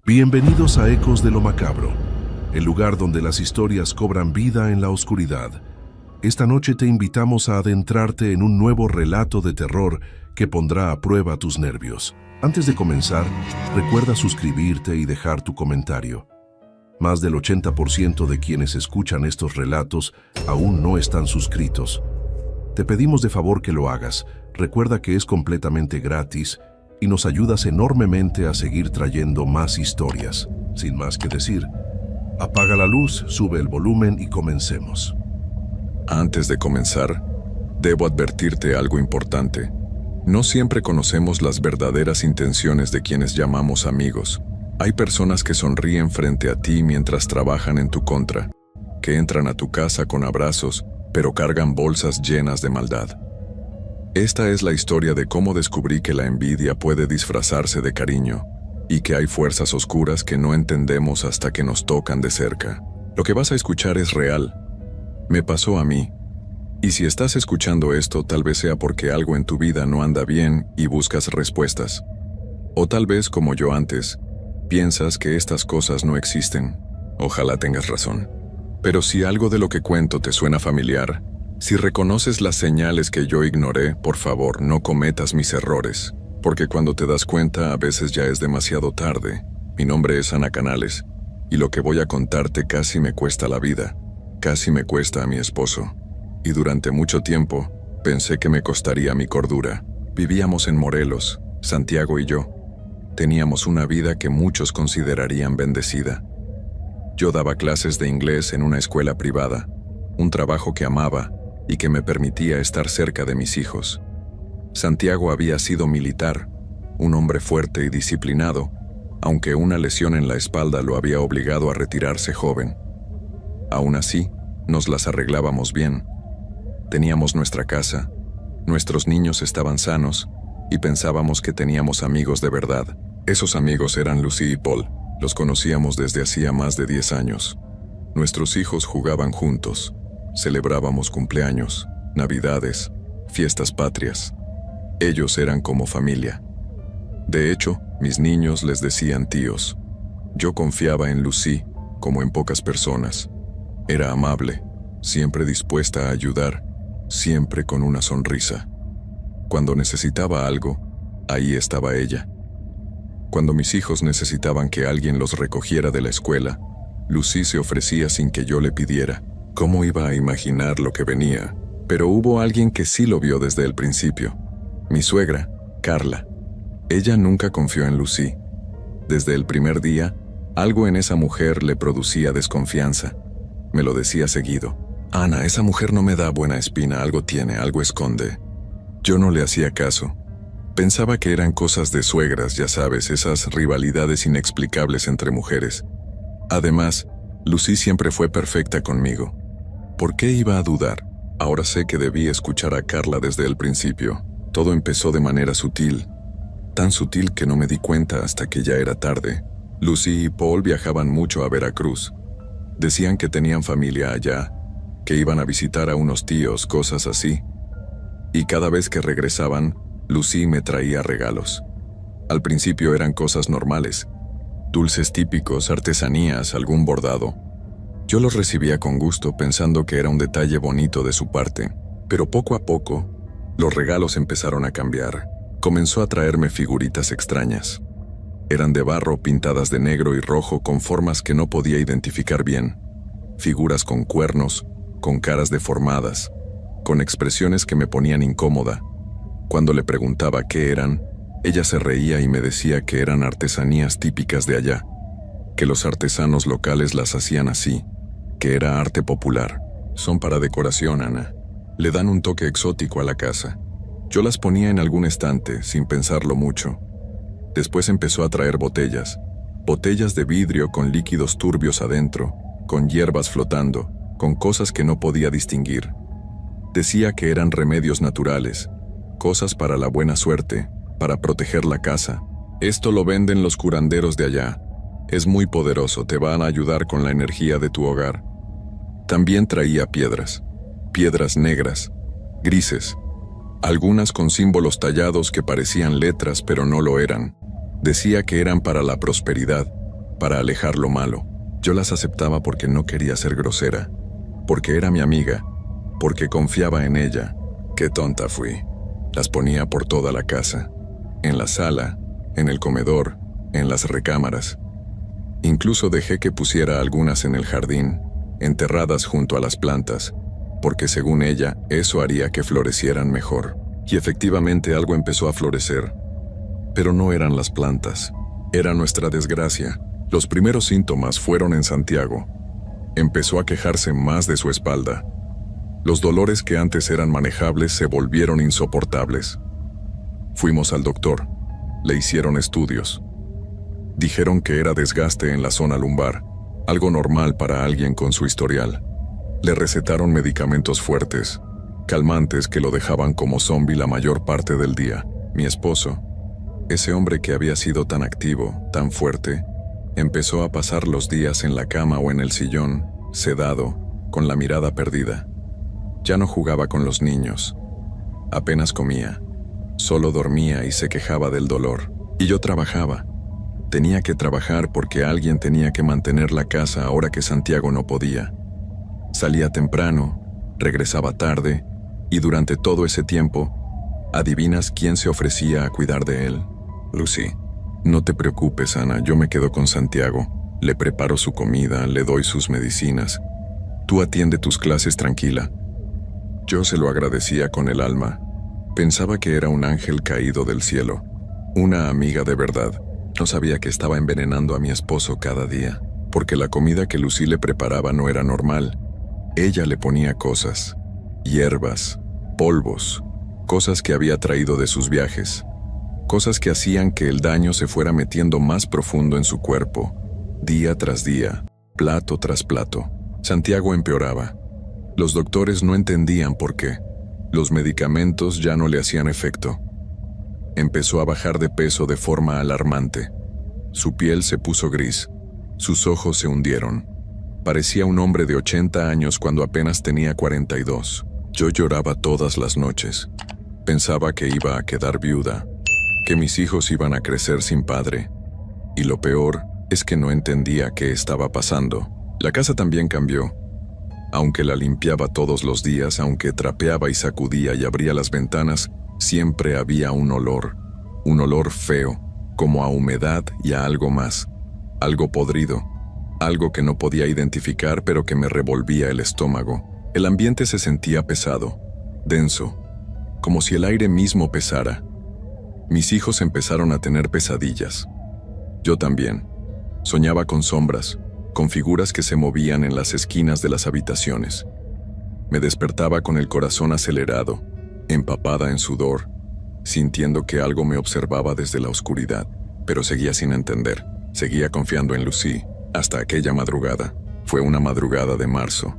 Bienvenidos a Ecos de lo Macabro, el lugar donde las historias cobran vida en la oscuridad. Esta noche te invitamos a adentrarte en un nuevo relato de terror que pondrá a prueba tus nervios. Antes de comenzar, recuerda suscribirte y dejar tu comentario. Más del 80% de quienes escuchan estos relatos aún no están suscritos. Te pedimos de favor que lo hagas. Recuerda que es completamente gratis y nos ayudas enormemente a seguir trayendo más historias. Sin más que decir, apaga la luz, sube el volumen y comencemos. Antes de comenzar, debo advertirte algo importante. No siempre conocemos las verdaderas intenciones de quienes llamamos amigos. Hay personas que sonríen frente a ti mientras trabajan en tu contra, que entran a tu casa con abrazos, pero cargan bolsas llenas de maldad. Esta es la historia de cómo descubrí que la envidia puede disfrazarse de cariño y que hay fuerzas oscuras que no entendemos hasta que nos tocan de cerca. Lo que vas a escuchar es real. Me pasó a mí. Y si estás escuchando esto, tal vez sea porque algo en tu vida no anda bien y buscas respuestas. O tal vez, como yo antes, piensas que estas cosas no existen. Ojalá tengas razón. Pero si algo de lo que cuento te suena familiar, si reconoces las señales que yo ignoré, por favor, no cometas mis errores, porque cuando te das cuenta a veces ya es demasiado tarde. Mi nombre es Ana Canales, y lo que voy a contarte casi me cuesta la vida, casi me cuesta a mi esposo. Y durante mucho tiempo, pensé que me costaría mi cordura. Vivíamos en Morelos, Santiago y yo. Teníamos una vida que muchos considerarían bendecida. Yo daba clases de inglés en una escuela privada, un trabajo que amaba y que me permitía estar cerca de mis hijos. Santiago había sido militar, un hombre fuerte y disciplinado, aunque una lesión en la espalda lo había obligado a retirarse joven. Aún así, nos las arreglábamos bien. Teníamos nuestra casa, nuestros niños estaban sanos y pensábamos que teníamos amigos de verdad. Esos amigos eran Lucy y Paul. Los conocíamos desde hacía más de 10 años. Nuestros hijos jugaban juntos. Celebrábamos cumpleaños, navidades, fiestas patrias. Ellos eran como familia. De hecho, mis niños les decían tíos. Yo confiaba en Lucy, como en pocas personas. Era amable, siempre dispuesta a ayudar, siempre con una sonrisa. Cuando necesitaba algo, ahí estaba ella. Cuando mis hijos necesitaban que alguien los recogiera de la escuela, Lucy se ofrecía sin que yo le pidiera. ¿Cómo iba a imaginar lo que venía? Pero hubo alguien que sí lo vio desde el principio. Mi suegra, Carla. Ella nunca confió en Lucy. Desde el primer día, algo en esa mujer le producía desconfianza. Me lo decía seguido. Ana, esa mujer no me da buena espina, algo tiene, algo esconde. Yo no le hacía caso. Pensaba que eran cosas de suegras, ya sabes, esas rivalidades inexplicables entre mujeres. Además, Lucy siempre fue perfecta conmigo. ¿Por qué iba a dudar? Ahora sé que debí escuchar a Carla desde el principio. Todo empezó de manera sutil. Tan sutil que no me di cuenta hasta que ya era tarde. Lucy y Paul viajaban mucho a Veracruz. Decían que tenían familia allá, que iban a visitar a unos tíos, cosas así. Y cada vez que regresaban, Lucy me traía regalos. Al principio eran cosas normales. Dulces típicos, artesanías, algún bordado. Yo los recibía con gusto pensando que era un detalle bonito de su parte. Pero poco a poco, los regalos empezaron a cambiar. Comenzó a traerme figuritas extrañas. Eran de barro pintadas de negro y rojo con formas que no podía identificar bien. Figuras con cuernos, con caras deformadas, con expresiones que me ponían incómoda. Cuando le preguntaba qué eran, ella se reía y me decía que eran artesanías típicas de allá, que los artesanos locales las hacían así, que era arte popular. Son para decoración, Ana. Le dan un toque exótico a la casa. Yo las ponía en algún estante, sin pensarlo mucho. Después empezó a traer botellas de vidrio con líquidos turbios adentro, con hierbas flotando, con cosas que no podía distinguir. Decía que eran remedios naturales, cosas para la buena suerte, para proteger la casa. Esto lo venden los curanderos de allá. Es muy poderoso, te van a ayudar con la energía de tu hogar. También traía piedras negras, grises, algunas con símbolos tallados que parecían letras pero no lo eran. Decía que eran para la prosperidad, para alejar lo malo. Yo las aceptaba porque no quería ser grosera, porque era mi amiga, porque confiaba en ella. Qué tonta fui. Las ponía por toda la casa, en la sala, en el comedor, en las recámaras. Incluso dejé que pusiera algunas en el jardín, enterradas junto a las plantas, porque según ella, eso haría que florecieran mejor. Y efectivamente algo empezó a florecer. Pero no eran las plantas, era nuestra desgracia. Los primeros síntomas fueron en Santiago. Empezó a quejarse más de su espalda. Los dolores que antes eran manejables se volvieron insoportables. Fuimos al doctor. Le hicieron estudios. Dijeron que era desgaste en la zona lumbar, algo normal para alguien con su historial. Le recetaron medicamentos fuertes, calmantes que lo dejaban como zombi la mayor parte del día. Mi esposo, ese hombre que había sido tan activo, tan fuerte, empezó a pasar los días en la cama o en el sillón, sedado, con la mirada perdida. Ya no jugaba con los niños. Apenas comía. Solo dormía y se quejaba del dolor. Y yo trabajaba. Tenía que trabajar porque alguien tenía que mantener la casa ahora que Santiago no podía. Salía temprano, regresaba tarde, y durante todo ese tiempo, ¿adivinas quién se ofrecía a cuidar de él? Lucy. No te preocupes, Ana, yo me quedo con Santiago. Le preparo su comida, le doy sus medicinas. Tú atiende tus clases tranquila. Yo se lo agradecía con el alma. Pensaba que era un ángel caído del cielo, una amiga de verdad. No sabía que estaba envenenando a mi esposo cada día, porque la comida que Lucy le preparaba no era normal. Ella le ponía cosas, hierbas, polvos, cosas que había traído de sus viajes, cosas que hacían que el daño se fuera metiendo más profundo en su cuerpo, día tras día, plato tras plato. Santiago empeoraba. Los doctores no entendían por qué. Los medicamentos ya no le hacían efecto. Empezó a bajar de peso de forma alarmante. Su piel se puso gris. Sus ojos se hundieron. Parecía un hombre de 80 años cuando apenas tenía 42. Yo lloraba todas las noches. Pensaba que iba a quedar viuda, que mis hijos iban a crecer sin padre. Y lo peor es que no entendía qué estaba pasando. La casa también cambió. Aunque la limpiaba todos los días, aunque trapeaba y sacudía y abría las ventanas, siempre había un olor feo, como a humedad y a algo más, algo podrido, algo que no podía identificar pero que me revolvía el estómago. El ambiente se sentía pesado, denso, como si el aire mismo pesara. Mis hijos empezaron a tener pesadillas. Yo también. Soñaba con sombras, con figuras que se movían en las esquinas de las habitaciones. Me despertaba con el corazón acelerado, empapada en sudor, sintiendo que algo me observaba desde la oscuridad, pero seguía sin entender. Seguía confiando en Lucy, hasta aquella madrugada. Fue una madrugada de marzo.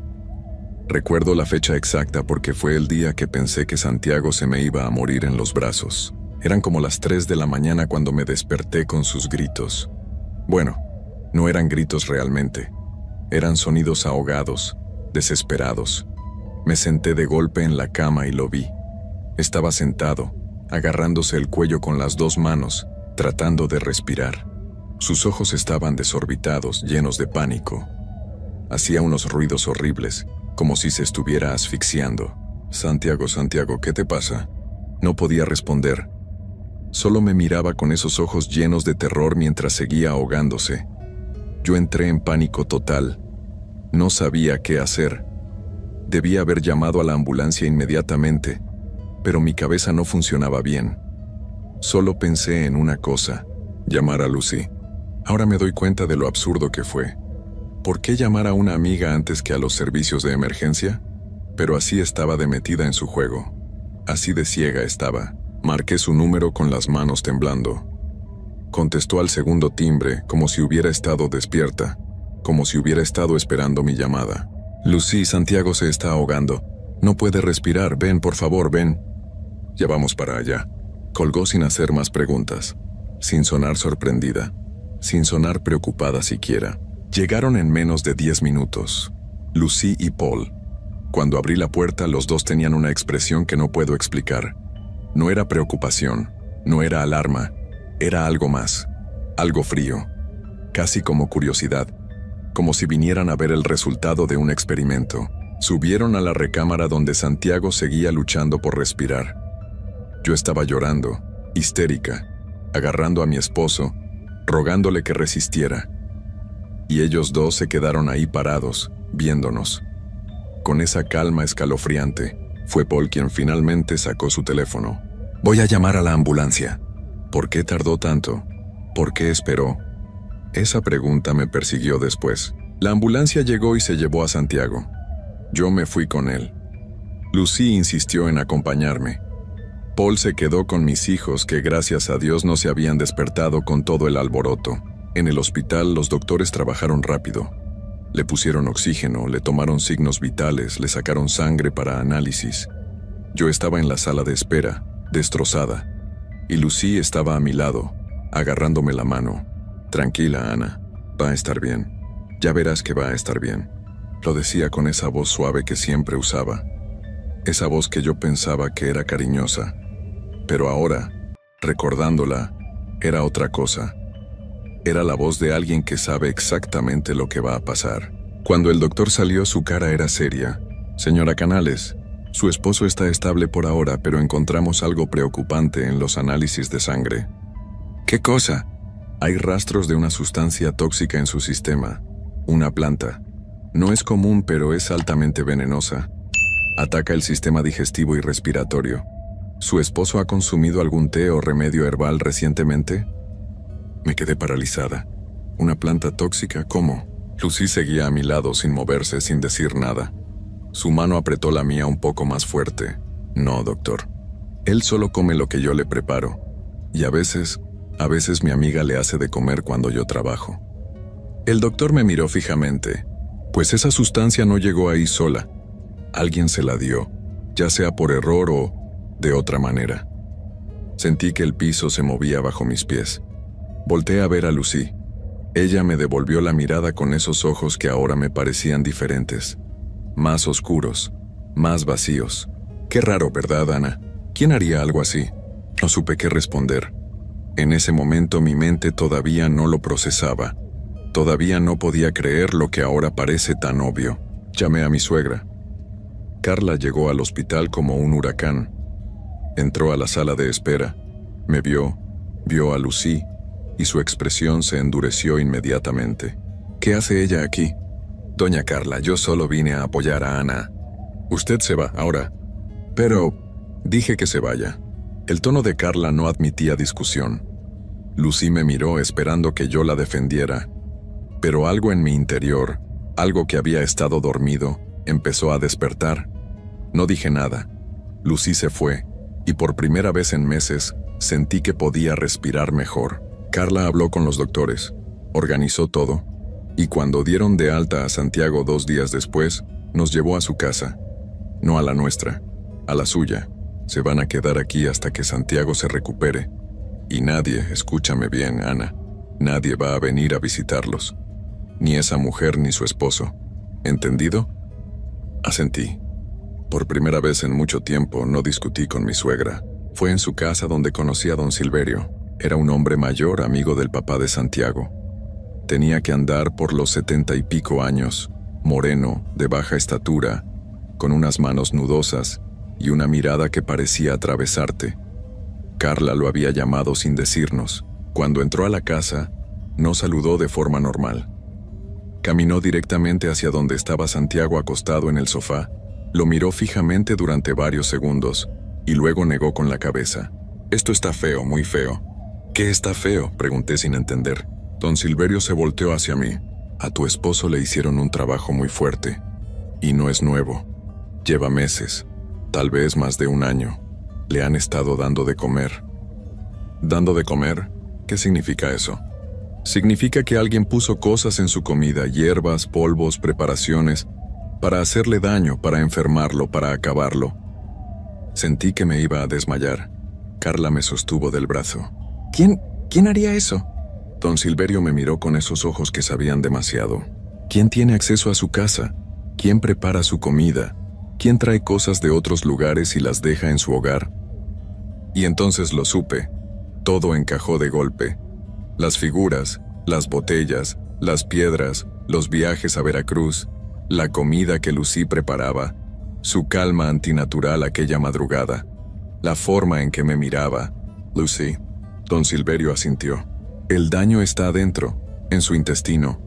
Recuerdo la fecha exacta porque fue el día que pensé que Santiago se me iba a morir en los brazos. Eran como las 3 de la mañana cuando me desperté con sus gritos. Bueno, no eran gritos realmente. Eran sonidos ahogados, desesperados. Me senté de golpe en la cama y lo vi. Estaba sentado, agarrándose el cuello con las 2 manos, tratando de respirar. Sus ojos estaban desorbitados, llenos de pánico. Hacía unos ruidos horribles, como si se estuviera asfixiando. Santiago, ¿qué te pasa? No podía responder. Solo me miraba con esos ojos llenos de terror mientras seguía ahogándose. Yo entré en pánico total. No sabía qué hacer. Debía haber llamado a la ambulancia inmediatamente, pero mi cabeza no funcionaba bien. Solo pensé en una cosa: llamar a Lucy. Ahora me doy cuenta de lo absurdo que fue. ¿Por qué llamar a una amiga antes que a los servicios de emergencia? Pero así estaba de metida en su juego. Así de ciega estaba. Marqué su número con las manos temblando. Contestó al segundo timbre, como si hubiera estado despierta, como si hubiera estado esperando mi llamada. Lucy, Santiago se está ahogando. No puede respirar, ven, por favor, ven. Ya vamos para allá. Colgó sin hacer más preguntas, sin sonar sorprendida, sin sonar preocupada siquiera. Llegaron en menos de 10 minutos. Lucy y Paul. Cuando abrí la puerta, los dos tenían una expresión que no puedo explicar. No era preocupación, no era alarma, era algo más, algo frío. casi como curiosidad, como si vinieran a ver el resultado de un experimento. Subieron a la recámara donde Santiago seguía luchando por respirar. Yo estaba llorando, histérica, agarrando a mi esposo, rogándole que resistiera. Y ellos dos se quedaron ahí parados, viéndonos. Con esa calma escalofriante, fue Paul quien finalmente sacó su teléfono. «Voy a llamar a la ambulancia». ¿Por qué tardó tanto? ¿Por qué esperó? Esa pregunta me persiguió después. La ambulancia llegó y se llevó a Santiago. Yo me fui con él. Lucy insistió en acompañarme. Paul se quedó con mis hijos que gracias a Dios no se habían despertado con todo el alboroto. En el hospital los doctores trabajaron rápido. Le pusieron oxígeno, le tomaron signos vitales, le sacaron sangre para análisis. Yo estaba en la sala de espera, destrozada, y Lucy estaba a mi lado, agarrándome la mano. «Tranquila, Ana, va a estar bien. Ya verás que va a estar bien». Lo decía con esa voz suave que siempre usaba. Esa voz que yo pensaba que era cariñosa. Pero ahora, recordándola, era otra cosa. Era la voz de alguien que sabe exactamente lo que va a pasar. Cuando el doctor salió, su cara era seria. «Señora Canales, su esposo está estable por ahora, pero encontramos algo preocupante en los análisis de sangre». «¿Qué cosa?» «Hay rastros de una sustancia tóxica en su sistema. Una planta. No es común, pero es altamente venenosa. Ataca el sistema digestivo y respiratorio. ¿Su esposo ha consumido algún té o remedio herbal recientemente?» Me quedé paralizada. ¿Una planta tóxica? ¿Cómo? Lucy seguía a mi lado sin moverse, sin decir nada. Su mano apretó la mía un poco más fuerte. «No, doctor. Él solo come lo que yo le preparo. Y a veces mi amiga le hace de comer cuando yo trabajo». El doctor me miró fijamente. Pues esa sustancia no llegó ahí sola. Alguien se la dio, ya sea por error o de otra manera. Sentí que el piso se movía bajo mis pies. Volteé a ver a Lucy. Ella me devolvió la mirada con esos ojos que ahora me parecían diferentes. Más oscuros, más vacíos. Qué raro, ¿verdad, Ana? ¿Quién haría algo así? No supe qué responder. En ese momento mi mente todavía no lo procesaba. Todavía no podía creer lo que ahora parece tan obvio. Llamé a mi suegra. Carla llegó al hospital como un huracán. Entró a la sala de espera. Me vio a Lucy, y su expresión se endureció inmediatamente. «¿Qué hace ella aquí?» «Doña Carla, yo solo vine a apoyar a Ana». «Usted se va ahora». «Pero...» «Dije que se vaya». El tono de Carla no admitía discusión. Lucy me miró esperando que yo la defendiera. Pero algo en mi interior, algo que había estado dormido, empezó a despertar. No dije nada. Lucy se fue, y por primera vez en meses, sentí que podía respirar mejor. Carla habló con los doctores, organizó todo, y cuando dieron de alta a Santiago 2 días después, nos llevó a su casa. No a la nuestra, a la suya. Se van a quedar aquí hasta que Santiago se recupere. Y nadie, escúchame bien, Ana, nadie va a venir a visitarlos. Ni esa mujer ni su esposo. ¿Entendido? Asentí. Por primera vez en mucho tiempo no discutí con mi suegra. Fue en su casa donde conocí a don Silverio. Era un hombre mayor, amigo del papá de Santiago. Tenía que andar por los 70 y pico años, moreno, de baja estatura, con unas manos nudosas y una mirada que parecía atravesarte. Carla lo había llamado sin decirnos. Cuando entró a la casa, no saludó de forma normal. Caminó directamente hacia donde estaba Santiago acostado en el sofá, lo miró fijamente durante varios segundos y luego negó con la cabeza. «Esto está feo, muy feo». «¿Qué está feo?», pregunté sin entender. Don Silverio se volteó hacia mí. «A tu esposo le hicieron un trabajo muy fuerte. Y no es nuevo. Lleva meses, tal vez más de 1 año. Le han estado dando de comer». ¿Dando de comer? ¿Qué significa eso? Significa que alguien puso cosas en su comida, hierbas, polvos, preparaciones, para hacerle daño, para enfermarlo, para acabarlo. Sentí que me iba a desmayar. Carla me sostuvo del brazo. ¿Quién haría eso? Don Silverio me miró con esos ojos que sabían demasiado. ¿Quién tiene acceso a su casa? ¿Quién prepara su comida? ¿Quién trae cosas de otros lugares y las deja en su hogar? Y entonces lo supe. Todo encajó de golpe. Las figuras, Las botellas, las piedras, los viajes a Veracruz, la comida que Lucy preparaba, su calma antinatural aquella madrugada, la forma en que me miraba. Lucy, don Silverio asintió. El daño está adentro, en su intestino.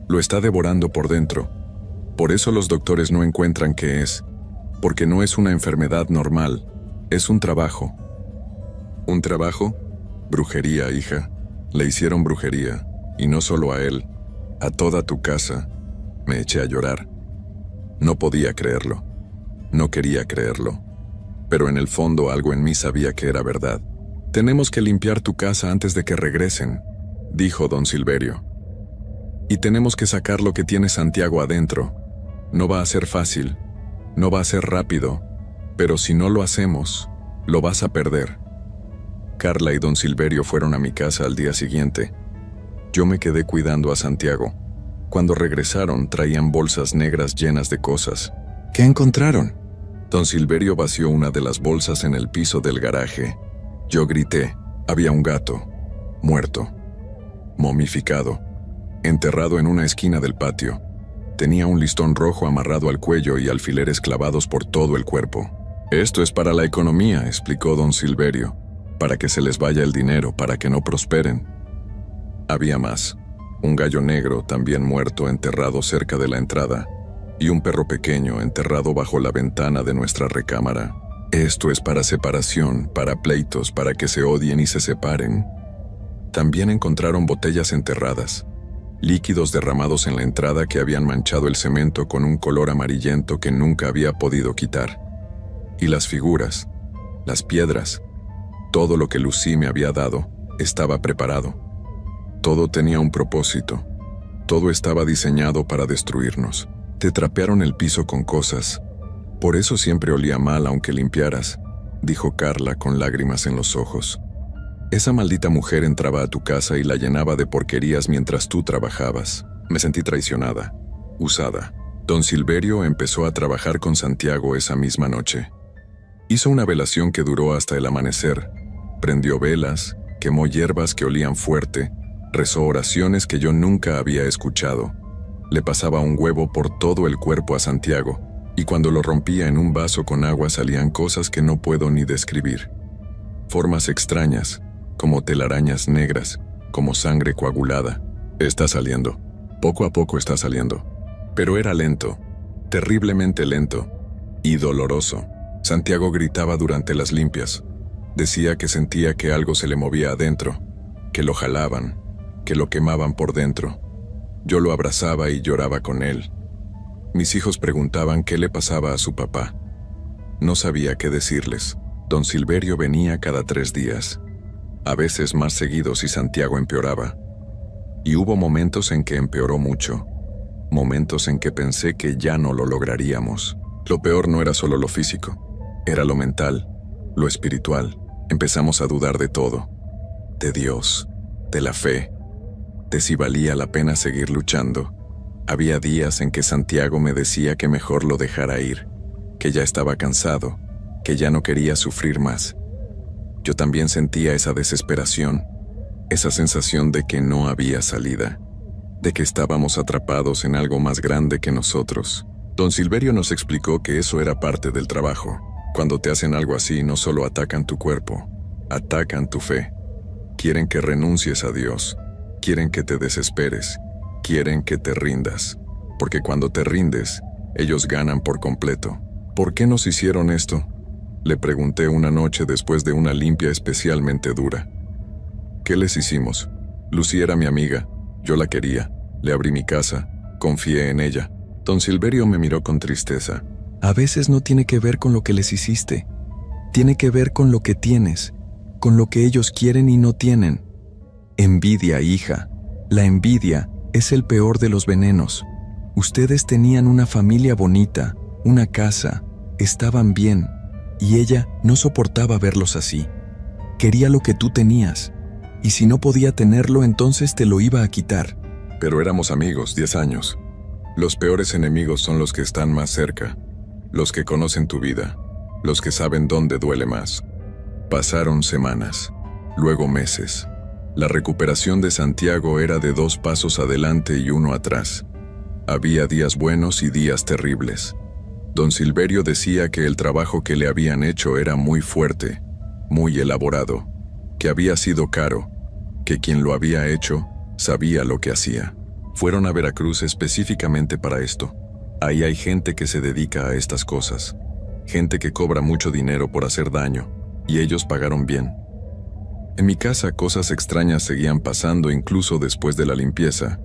Lo está devorando por dentro. Por eso los doctores no encuentran qué es, porque no es una enfermedad normal, es un trabajo. ¿Un trabajo? Brujería, hija. Le hicieron brujería, y no solo a él, a toda tu casa. Me eché a llorar. No podía creerlo. No quería creerlo. Pero en el fondo algo en mí sabía que era verdad. Tenemos que limpiar tu casa antes de que regresen, dijo don Silverio. Y tenemos que sacar lo que tiene Santiago adentro. No va a ser fácil, no va a ser rápido, pero si no lo hacemos, lo vas a perder. Carla y don Silverio fueron a mi casa al día siguiente. Yo me quedé cuidando a Santiago. Cuando regresaron, traían bolsas negras llenas de cosas. ¿Qué encontraron? Don Silverio vació una de las bolsas en el piso del garaje. Yo grité. Había un gato, muerto, momificado, enterrado en una esquina del patio. Tenía un listón rojo amarrado al cuello y alfileres clavados por todo el cuerpo. Esto es para la economía, explicó don Silverio, para que se les vaya el dinero, para que no prosperen. Había más. Un gallo negro, también muerto, enterrado cerca de la entrada, y un perro pequeño enterrado bajo la ventana de nuestra recámara. Esto es para separación, para pleitos, para que se odien y se separen. También encontraron botellas enterradas, líquidos derramados en la entrada que habían manchado el cemento con un color amarillento que nunca había podido quitar. Y las figuras, las piedras, todo lo que Lucy me había dado, estaba preparado. Todo tenía un propósito. Todo estaba diseñado para destruirnos. Te trapearon el piso con cosas. Por eso siempre olía mal aunque limpiaras, dijo Carla con lágrimas en los ojos. Esa maldita mujer entraba a tu casa y la llenaba de porquerías mientras tú trabajabas. Me sentí traicionada, usada. Don Silverio empezó a trabajar con Santiago esa misma noche. Hizo una velación que duró hasta el amanecer. Prendió velas, quemó hierbas que olían fuerte, rezó oraciones que yo nunca había escuchado. Le pasaba un huevo por todo el cuerpo a Santiago, y cuando lo rompía en un vaso con agua salían cosas que no puedo ni describir. Formas extrañas, como telarañas negras, como sangre coagulada. Está saliendo. Poco a poco está saliendo. Pero era lento, terriblemente lento, y doloroso. Santiago gritaba durante las limpias. Decía que sentía que algo se le movía adentro, que lo jalaban, que lo quemaban por dentro. Yo lo abrazaba y lloraba con él. Mis hijos preguntaban qué le pasaba a su papá. No sabía qué decirles. Don Silverio venía cada 3 días, a veces más seguido si Santiago empeoraba. Y hubo momentos en que empeoró mucho, momentos en que pensé que ya no lo lograríamos. Lo peor no era solo lo físico, era lo mental, lo espiritual. Empezamos a dudar de todo, de Dios, de la fe, de si valía la pena seguir luchando. Había días en que Santiago me decía que mejor lo dejara ir, que ya estaba cansado, que ya no quería sufrir más. Yo también sentía esa desesperación, esa sensación de que no había salida, de que estábamos atrapados en algo más grande que nosotros. Don Silverio nos explicó que eso era parte del trabajo. Cuando te hacen algo así, no solo atacan tu cuerpo, atacan tu fe. Quieren que renuncies a Dios, quieren que te desesperes, quieren que te rindas, porque cuando te rindes, ellos ganan por completo. ¿Por qué nos hicieron esto?, le pregunté una noche después de una limpia especialmente dura. ¿Qué les hicimos? Lucy era mi amiga, yo la quería, le abrí mi casa, confié en ella. Don Silverio me miró con tristeza. A veces no tiene que ver con lo que les hiciste, tiene que ver con lo que tienes, con lo que ellos quieren y no tienen. Envidia, hija. La envidia es el peor de los venenos. Ustedes tenían una familia bonita, una casa, estaban bien, y ella no soportaba verlos así. Quería lo que tú tenías, y si no podía tenerlo, entonces te lo iba a quitar. Pero éramos amigos, 10 años. Los peores enemigos son los que están más cerca, los que conocen tu vida, los que saben dónde duele más. Pasaron semanas, luego meses, La recuperación de Santiago era de 2 pasos adelante y 1 atrás. Había días buenos y días terribles. Don Silverio decía que el trabajo que le habían hecho era muy fuerte, muy elaborado, que había sido caro, que quien lo había hecho sabía lo que hacía. Fueron a Veracruz específicamente para esto. Ahí hay gente que se dedica a estas cosas, gente que cobra mucho dinero por hacer daño, y ellos pagaron bien. En mi casa cosas extrañas seguían pasando incluso después de la limpieza.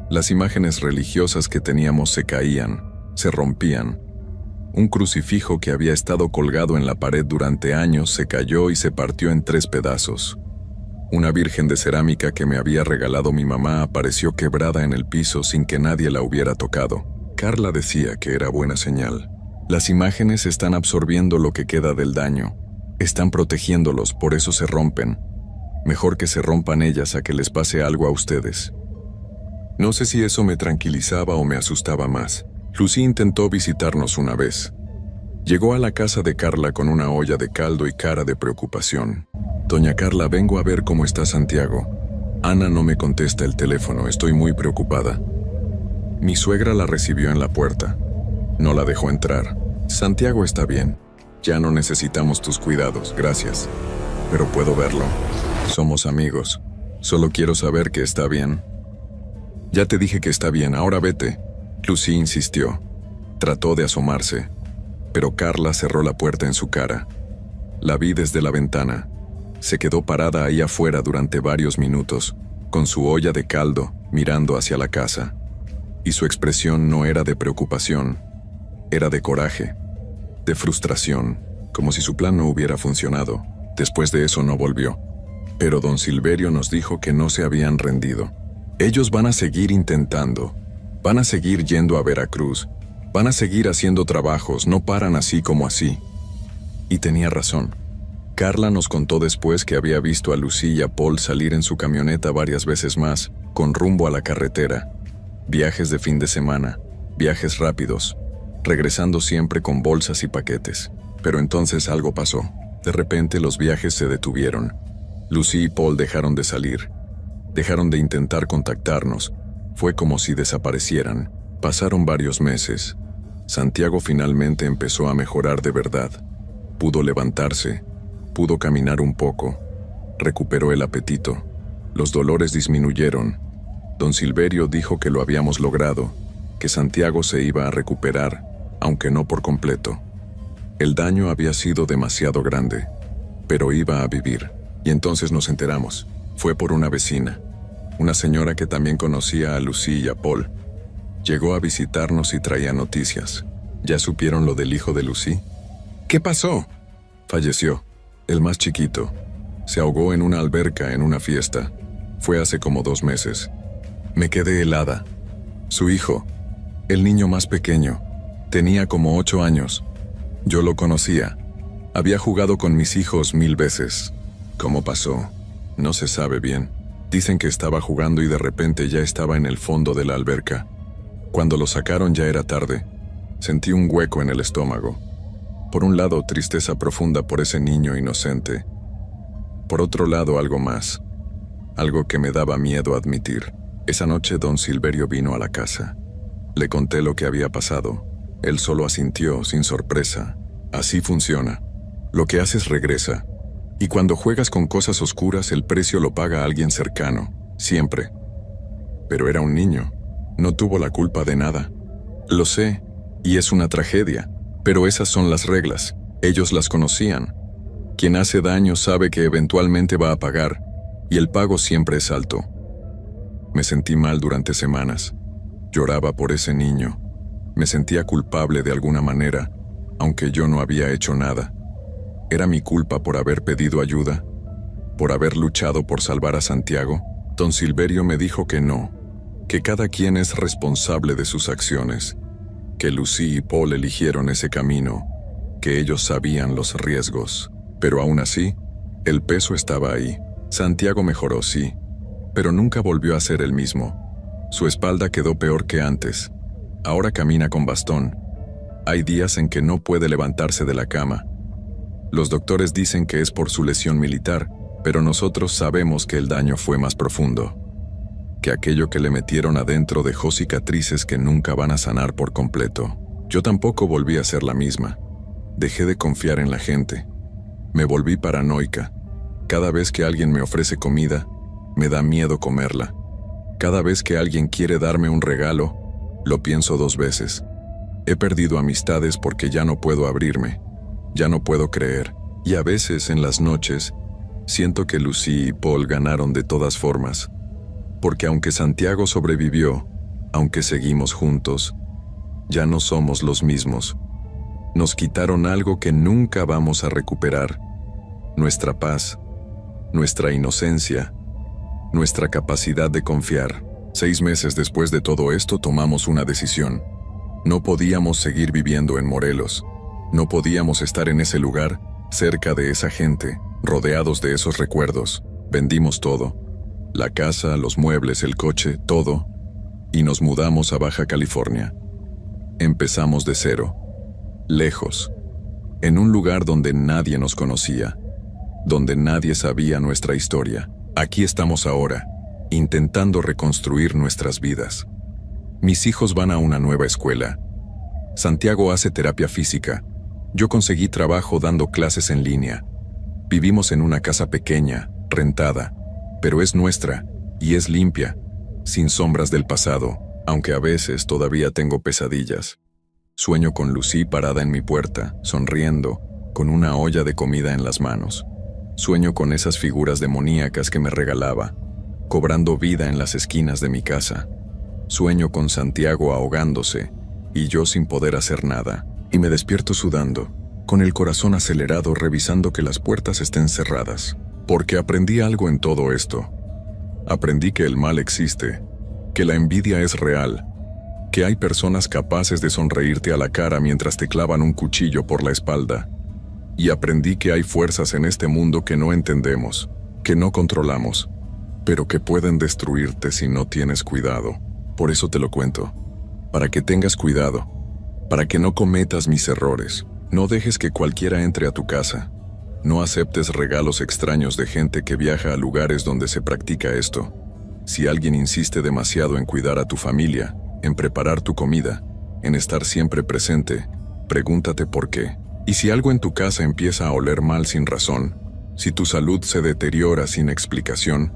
Las imágenes religiosas que teníamos se caían, se rompían. Un crucifijo que había estado colgado en la pared durante años se cayó y se partió en 3 pedazos. Una virgen de cerámica que me había regalado mi mamá apareció quebrada en el piso sin que nadie la hubiera tocado. Carla decía que era buena señal. Las imágenes están absorbiendo lo que queda del daño. Están protegiéndolos, por eso se rompen. Mejor que se rompan ellas a que les pase algo a ustedes. No sé si eso me tranquilizaba o me asustaba más. Lucy intentó visitarnos una vez. Llegó a la casa de Carla con una olla de caldo y cara de preocupación. «Doña Carla, vengo a ver cómo está Santiago. Ana no me contesta el teléfono, estoy muy preocupada». Mi suegra la recibió en la puerta. No la dejó entrar. «Santiago está bien. Ya no necesitamos tus cuidados, gracias. Pero puedo verlo. Somos amigos. Solo quiero saber que está bien». «Ya te dije que está bien, ahora vete». Lucy insistió. Trató de asomarse, pero Carla cerró la puerta en su cara. La vi desde la ventana. Se quedó parada ahí afuera durante varios minutos, con su olla de caldo, mirando hacia la casa. Y su expresión no era de preocupación, era de coraje, de frustración, como si su plan no hubiera funcionado. Después de eso no volvió. Pero don Silverio nos dijo que no se habían rendido. Ellos van a seguir intentando. Van a seguir yendo a Veracruz. Van a seguir haciendo trabajos, no paran así como así. Y tenía razón. Carla nos contó después que había visto a Lucy y a Paul salir en su camioneta varias veces más, con rumbo a la carretera. Viajes de fin de semana, viajes rápidos, regresando siempre con bolsas y paquetes. Pero entonces algo pasó. De repente los viajes se detuvieron. Lucy y Paul dejaron de salir. Dejaron de intentar contactarnos. Fue como si desaparecieran. Pasaron varios meses. Santiago finalmente empezó a mejorar de verdad. Pudo levantarse. Pudo caminar un poco. Recuperó el apetito. Los dolores disminuyeron. Don Silverio dijo que lo habíamos logrado, que Santiago se iba a recuperar, aunque no por completo. El daño había sido demasiado grande, pero iba a vivir. Y entonces nos enteramos. Fue por una vecina, una señora que también conocía a Lucy y a Paul. Llegó a visitarnos y traía noticias. ¿Ya supieron lo del hijo de Lucy? ¿Qué pasó? Falleció, el más chiquito. Se ahogó en una alberca en una fiesta. Fue hace como 2 meses. Me quedé helada. Su hijo, el niño más pequeño, tenía como 8 años. Yo lo conocía. Había jugado con mis hijos 1000 veces. ¿Cómo pasó? No se sabe bien. Dicen que estaba jugando y de repente ya estaba en el fondo de la alberca. Cuando lo sacaron ya era tarde. Sentí un hueco en el estómago. Por un lado, tristeza profunda por ese niño inocente. Por otro lado, algo más. Algo que me daba miedo admitir. Esa noche don Silverio vino a la casa. Le conté lo que había pasado. Él solo asintió, sin sorpresa. Así funciona. Lo que haces regresa. Y cuando juegas con cosas oscuras, el precio lo paga alguien cercano. Siempre. Pero era un niño. No tuvo la culpa de nada. Lo sé, y es una tragedia. Pero esas son las reglas. Ellos las conocían. Quien hace daño sabe que eventualmente va a pagar, y el pago siempre es alto. Me sentí mal durante semanas. Lloraba por ese niño. Me sentía culpable de alguna manera, aunque yo no había hecho nada. ¿Era mi culpa por haber pedido ayuda? ¿Por haber luchado por salvar a Santiago? Don Silverio me dijo que no, que cada quien es responsable de sus acciones, que Lucy y Paul eligieron ese camino, que ellos sabían los riesgos. Pero aún así, el peso estaba ahí. Santiago mejoró, sí, pero nunca volvió a ser el mismo. Su espalda quedó peor que antes. Ahora camina con bastón. Hay días en que no puede levantarse de la cama. Los doctores dicen que es por su lesión militar, Pero nosotros sabemos que el daño fue más profundo, que aquello que le metieron adentro dejó cicatrices que nunca van a sanar por completo. Yo tampoco volví a ser la misma. Dejé de confiar en la gente. Me volví paranoica. Cada vez que alguien me ofrece comida, me da miedo comerla. Cada vez que alguien quiere darme un regalo, lo pienso 2 veces. He perdido amistades porque ya no puedo abrirme, ya no puedo creer. Y a veces en las noches, siento que Lucy y Paul ganaron de todas formas. Porque aunque Santiago sobrevivió, aunque seguimos juntos, ya no somos los mismos. Nos quitaron algo que nunca vamos a recuperar: nuestra paz, nuestra inocencia, nuestra capacidad de confiar. 6 meses después de todo esto tomamos una decisión. No podíamos seguir viviendo en Morelos. No podíamos estar en ese lugar, cerca de esa gente, rodeados de esos recuerdos. Vendimos todo: la casa, los muebles, el coche, todo, y nos mudamos a Baja California. Empezamos de cero, lejos, en un lugar donde nadie nos conocía, donde nadie sabía nuestra historia. Aquí estamos ahora, intentando reconstruir nuestras vidas. Mis hijos van a una nueva escuela. Santiago hace terapia física. Yo conseguí trabajo dando clases en línea. Vivimos en una casa pequeña, rentada, pero es nuestra, y es limpia, sin sombras del pasado, aunque a veces todavía tengo pesadillas. Sueño con Lucy parada en mi puerta, sonriendo, con una olla de comida en las manos. Sueño con esas figuras demoníacas que me regalaba, cobrando vida en las esquinas de mi casa. Sueño con Santiago ahogándose, y yo sin poder hacer nada. Y me despierto sudando, con el corazón acelerado, revisando que las puertas estén cerradas. Porque aprendí algo en todo esto. Aprendí que el mal existe, que la envidia es real, que hay personas capaces de sonreírte a la cara mientras te clavan un cuchillo por la espalda. Y aprendí que hay fuerzas en este mundo que no entendemos, que no controlamos, pero que pueden destruirte si no tienes cuidado. Por eso te lo cuento, para que tengas cuidado, para que no cometas mis errores. No dejes que cualquiera entre a tu casa. No aceptes regalos extraños de gente que viaja a lugares donde se practica esto. Si alguien insiste demasiado en cuidar a tu familia, en preparar tu comida, en estar siempre presente, pregúntate por qué. Y si algo en tu casa empieza a oler mal sin razón, si tu salud se deteriora sin explicación,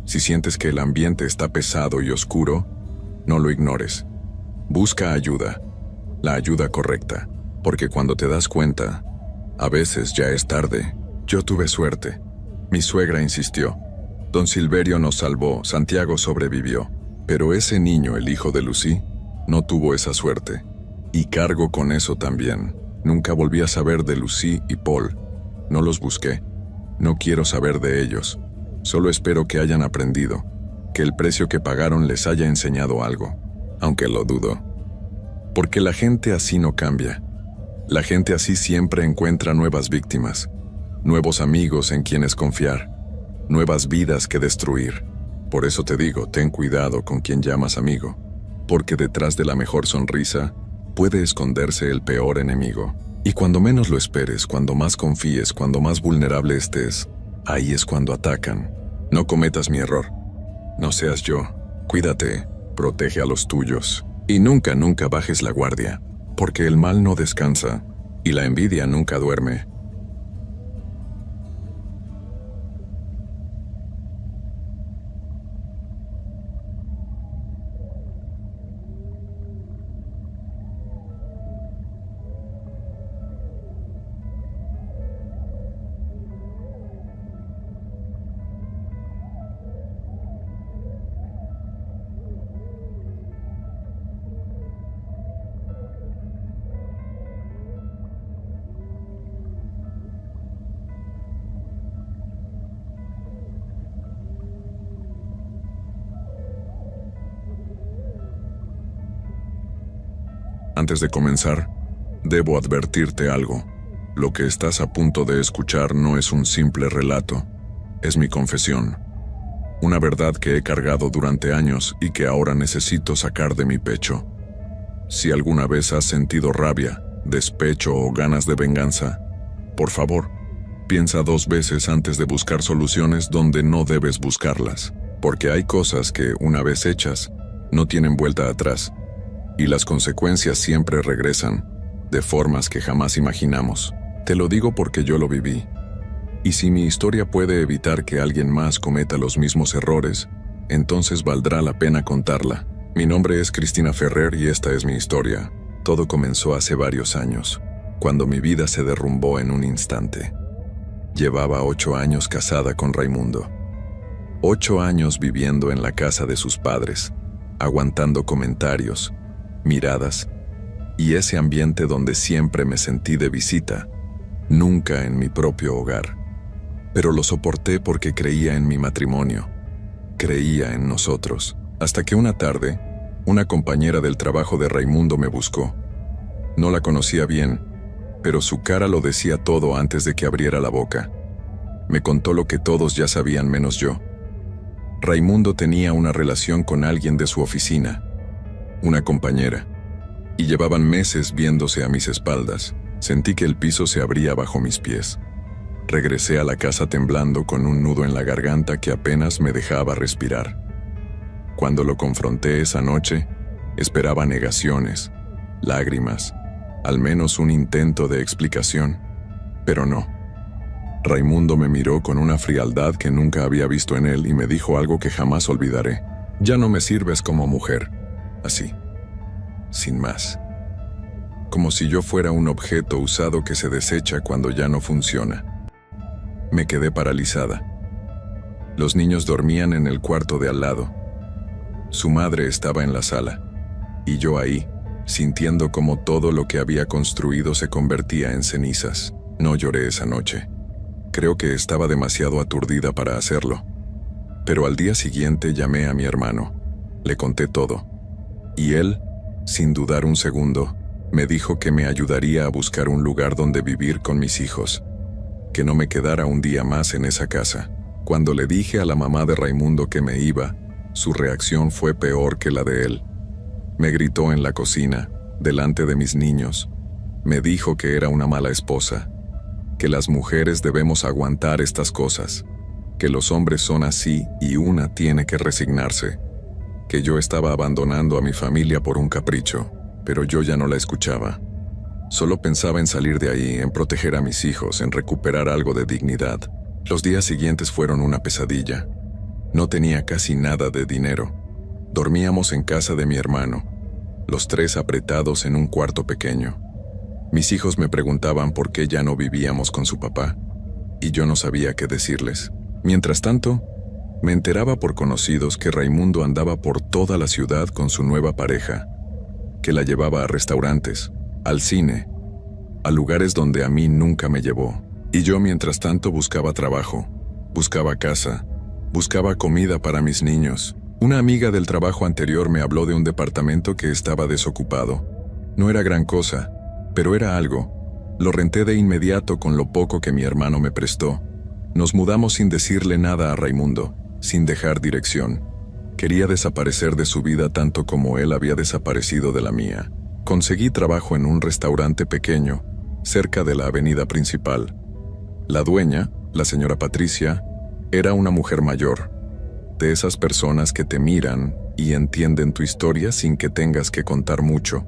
si sientes que el ambiente está pesado y oscuro, no lo ignores. Busca ayuda, la ayuda correcta, porque cuando te das cuenta, a veces ya es tarde. Yo tuve suerte. Mi suegra insistió. Don Silverio nos salvó, Santiago sobrevivió. Pero ese niño, el hijo de Lucy, no tuvo esa suerte. Y cargo con eso también. Nunca volví a saber de Lucy y Paul. No los busqué. No quiero saber de ellos. Solo espero que hayan aprendido, que el precio que pagaron les haya enseñado algo, aunque lo dudo. Porque la gente así no cambia. La gente así siempre encuentra nuevas víctimas, nuevos amigos en quienes confiar, nuevas vidas que destruir. Por eso te digo, ten cuidado con quien llamas amigo, porque detrás de la mejor sonrisa puede esconderse el peor enemigo. Y cuando menos lo esperes, cuando más confíes, cuando más vulnerable estés, ahí es cuando atacan. No cometas mi error. No seas yo. Cuídate, protege a los tuyos. Y nunca bajes la guardia, porque el mal no descansa, y la envidia nunca duerme. Antes de comenzar, debo advertirte algo. Lo que estás a punto de escuchar no es un simple relato, es mi confesión. Una verdad que he cargado durante años y que ahora necesito sacar de mi pecho. Si alguna vez has sentido rabia, despecho o ganas de venganza, por favor, Piensa 2 veces antes de buscar soluciones donde no debes buscarlas, porque hay cosas que, una vez hechas, no tienen vuelta atrás, y las consecuencias siempre regresan, de formas que jamás imaginamos. Te lo digo porque yo lo viví. Y si mi historia puede evitar que alguien más cometa los mismos errores, entonces valdrá la pena contarla. Mi nombre es Cristina Ferrer y esta es mi historia. Todo comenzó hace varios años, cuando mi vida se derrumbó en un instante. Llevaba 8 años casada con Raimundo. 8 años viviendo en la casa de sus padres, aguantando comentarios, miradas, y ese ambiente donde siempre me sentí de visita, nunca en mi propio hogar. Pero lo soporté porque creía en mi matrimonio, creía en nosotros, hasta que una tarde, una compañera del trabajo de Raimundo me buscó. No la conocía bien, pero su cara lo decía todo antes de que abriera la boca. Me contó lo que todos ya sabían menos yo. Raimundo tenía una relación con alguien de su oficina, una compañera, y llevaban meses viéndose a mis espaldas. Sentí que el piso se abría bajo mis pies. Regresé a la casa temblando con un nudo en la garganta que apenas me dejaba respirar. Cuando lo confronté esa noche, esperaba negaciones, lágrimas, al menos un intento de explicación, pero no. Raimundo me miró con una frialdad que nunca había visto en él y me dijo algo que jamás olvidaré. Ya no me sirves como mujer. Así, sin más. Como si yo fuera un objeto usado que se desecha cuando ya no funciona. Me quedé paralizada. Los niños dormían en el cuarto de al lado. Su madre estaba en la sala, y yo ahí, sintiendo como todo lo que había construido se convertía en cenizas. No lloré esa noche. Creo que estaba demasiado aturdida para hacerlo. Pero al día siguiente llamé a mi hermano. Le conté todo. Y él, sin dudar un segundo, me dijo que me ayudaría a buscar un lugar donde vivir con mis hijos. Que no me quedara un día más en esa casa. Cuando le dije a la mamá de Raimundo que me iba, su reacción fue peor que la de él. Me gritó en la cocina, delante de mis niños. Me dijo que era una mala esposa, que las mujeres debemos aguantar estas cosas, que los hombres son así y una tiene que resignarse, que yo estaba abandonando a mi familia por un capricho, pero yo ya no la escuchaba. Solo pensaba en salir de ahí, en proteger a mis hijos, en recuperar algo de dignidad. Los días siguientes fueron una pesadilla. No tenía casi nada de dinero. Dormíamos en casa de mi hermano, los 3 apretados en un cuarto pequeño. Mis hijos me preguntaban por qué ya no vivíamos con su papá, y yo no sabía qué decirles. Mientras tanto, me enteraba por conocidos que Raimundo andaba por toda la ciudad con su nueva pareja, que la llevaba a restaurantes, al cine, a lugares donde a mí nunca me llevó. Y yo mientras tanto buscaba trabajo, buscaba casa, buscaba comida para mis niños. Una amiga del trabajo anterior me habló de un departamento que estaba desocupado. No era gran cosa, pero era algo. Lo renté de inmediato con lo poco que mi hermano me prestó. Nos mudamos sin decirle nada a Raimundo, sin dejar dirección. Quería desaparecer de su vida tanto como él había desaparecido de la mía. Conseguí trabajo en un restaurante pequeño, cerca de la avenida principal. La dueña, la señora Patricia, era una mujer mayor, de esas personas que te miran y entienden tu historia sin que tengas que contar mucho.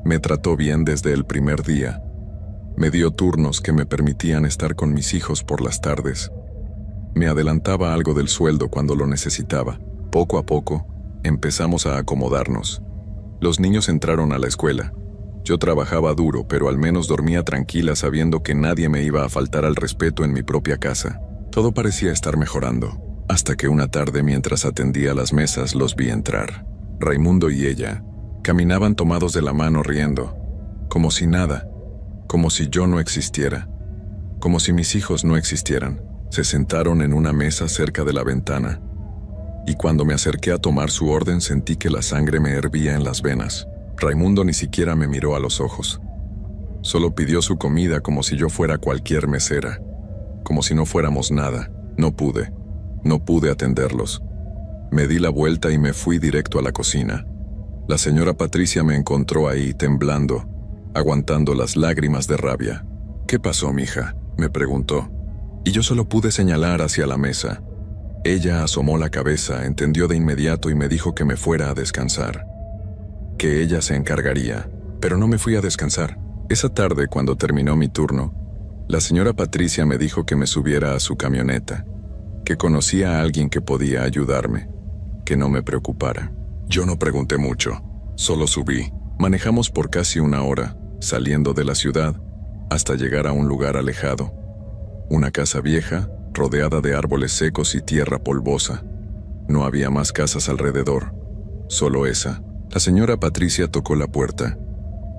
Me trató bien desde el primer día. Me dio turnos que me permitían estar con mis hijos por las tardes. Me adelantaba algo del sueldo cuando lo necesitaba. Poco a poco, empezamos a acomodarnos. Los niños entraron a la escuela. Yo trabajaba duro, pero al menos dormía tranquila sabiendo que nadie me iba a faltar al respeto en mi propia casa. Todo parecía estar mejorando, hasta que una tarde mientras atendía las mesas los vi entrar. Raimundo y ella caminaban tomados de la mano riendo, como si nada, como si yo no existiera, como si mis hijos no existieran. Se sentaron en una mesa cerca de la ventana, y cuando me acerqué a tomar su orden sentí que la sangre me hervía en las venas. Raimundo ni siquiera me miró a los ojos. Solo pidió su comida como si yo fuera cualquier mesera, como si no fuéramos nada. No pude atenderlos. Me di la vuelta y me fui directo a la cocina. La señora Patricia me encontró ahí, temblando, aguantando las lágrimas de rabia. «¿Qué pasó, mija?», me preguntó. y yo solo pude señalar hacia la mesa. Ella asomó la cabeza, entendió de inmediato y me dijo que me fuera a descansar, que ella se encargaría, pero no me fui a descansar. Esa tarde, cuando terminó mi turno, la señora Patricia me dijo que me subiera a su camioneta, que conocía a alguien que podía ayudarme, que no me preocupara. Yo no pregunté mucho, solo subí. Manejamos por casi 1 hora, saliendo de la ciudad, hasta llegar a un lugar alejado. Una casa vieja, rodeada de árboles secos y tierra polvosa. No había más casas alrededor, solo esa. La señora Patricia tocó la puerta,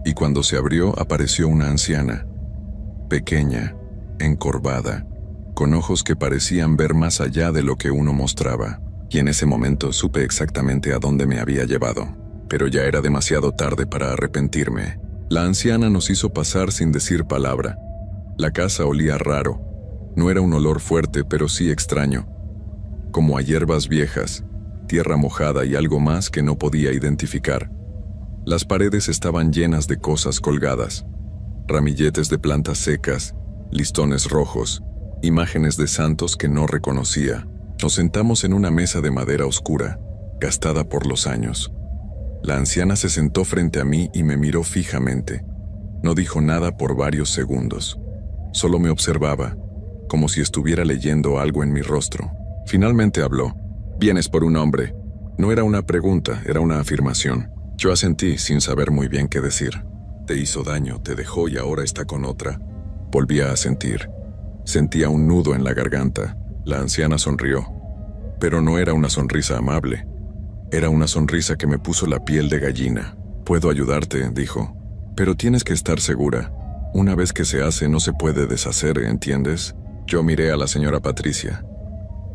y cuando se abrió apareció una anciana, pequeña, encorvada, con ojos que parecían ver más allá de lo que uno mostraba, y en ese momento supe exactamente a dónde me había llevado, pero ya era demasiado tarde para arrepentirme. La anciana nos hizo pasar sin decir palabra. La casa olía raro. No era un olor fuerte, pero sí extraño, como a hierbas viejas, tierra mojada y algo más que no podía identificar. Las paredes estaban llenas de cosas colgadas, ramilletes de plantas secas, listones rojos, imágenes de santos que no reconocía. Nos sentamos en una mesa de madera oscura, gastada por los años. La anciana se sentó frente a mí y me miró fijamente. No dijo nada por varios segundos. Solo me observaba, como si estuviera leyendo algo en mi rostro. Finalmente habló. «Vienes por un hombre». No era una pregunta, era una afirmación. Yo asentí sin saber muy bien qué decir. «Te hizo daño, te dejó y ahora está con otra». Volví a asentir. Sentía un nudo en la garganta. La anciana sonrió. Pero no era una sonrisa amable. Era una sonrisa que me puso la piel de gallina. «Puedo ayudarte», dijo. «Pero tienes que estar segura. Una vez que se hace no se puede deshacer, ¿entiendes?» Yo miré a la señora Patricia.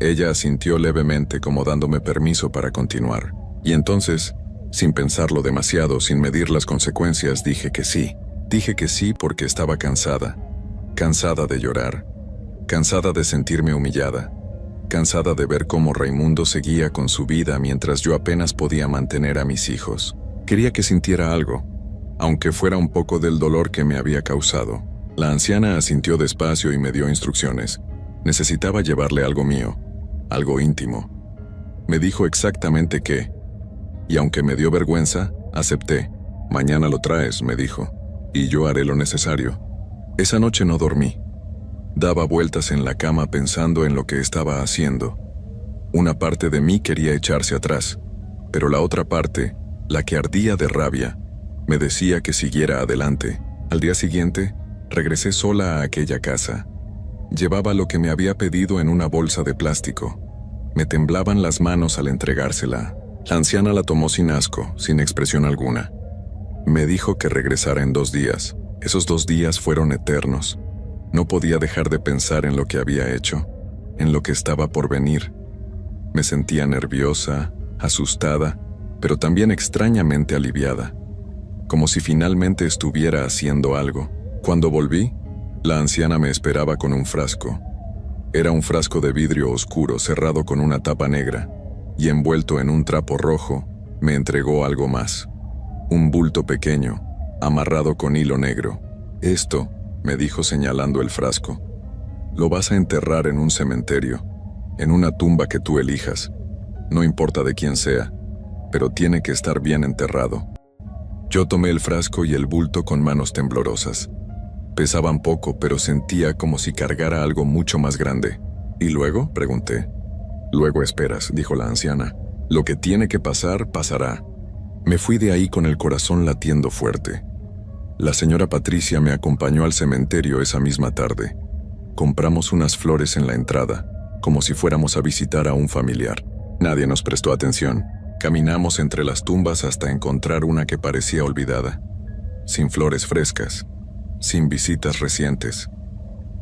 Ella asintió levemente como dándome permiso para continuar. Y entonces, sin pensarlo demasiado, sin medir las consecuencias, dije que sí. Dije que sí porque estaba cansada. Cansada de llorar. Cansada de sentirme humillada. Cansada de ver cómo Raimundo seguía con su vida mientras yo apenas podía mantener a mis hijos. Quería que sintiera algo, aunque fuera un poco del dolor que me había causado. La anciana asintió despacio y me dio instrucciones. Necesitaba llevarle algo mío, algo íntimo. Me dijo exactamente qué, y aunque me dio vergüenza, acepté. «Mañana lo traes», me dijo, «y yo haré lo necesario». Esa noche no dormí. Daba vueltas en la cama pensando en lo que estaba haciendo. Una parte de mí quería echarse atrás, pero la otra parte, la que ardía de rabia, me decía que siguiera adelante. Al día siguiente, regresé sola a aquella casa. Llevaba lo que me había pedido en una bolsa de plástico. Me temblaban las manos al entregársela. La anciana la tomó sin asco, sin expresión alguna. Me dijo que regresara en 2 días. Esos 2 días fueron eternos. No podía dejar de pensar en lo que había hecho, en lo que estaba por venir. Me sentía nerviosa, asustada, pero también extrañamente aliviada, como si finalmente estuviera haciendo algo. Cuando volví, la anciana me esperaba con un frasco. Era un frasco de vidrio oscuro cerrado con una tapa negra, y envuelto en un trapo rojo, me entregó algo más. Un bulto pequeño, amarrado con hilo negro. «Esto», me dijo señalando el frasco, «lo vas a enterrar en un cementerio, en una tumba que tú elijas. No importa de quién sea, pero tiene que estar bien enterrado». Yo tomé el frasco y el bulto con manos temblorosas. Pesaban poco, pero sentía como si cargara algo mucho más grande. «¿Y luego?», pregunté. «Luego esperas», dijo la anciana. «Lo que tiene que pasar, pasará». Me fui de ahí con el corazón latiendo fuerte. La señora Patricia me acompañó al cementerio esa misma tarde. Compramos unas flores en la entrada, como si fuéramos a visitar a un familiar. Nadie nos prestó atención. Caminamos entre las tumbas hasta encontrar una que parecía olvidada, sin flores frescas, sin visitas recientes.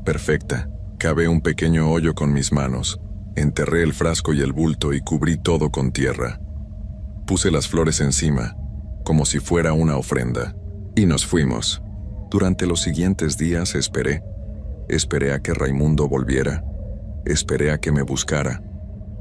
Perfecta. Cavé un pequeño hoyo con mis manos, enterré el frasco y el bulto y cubrí todo con tierra. Puse las flores encima, como si fuera una ofrenda, y nos fuimos. Durante los siguientes días esperé. Esperé a que Raimundo volviera. Esperé a que me buscara.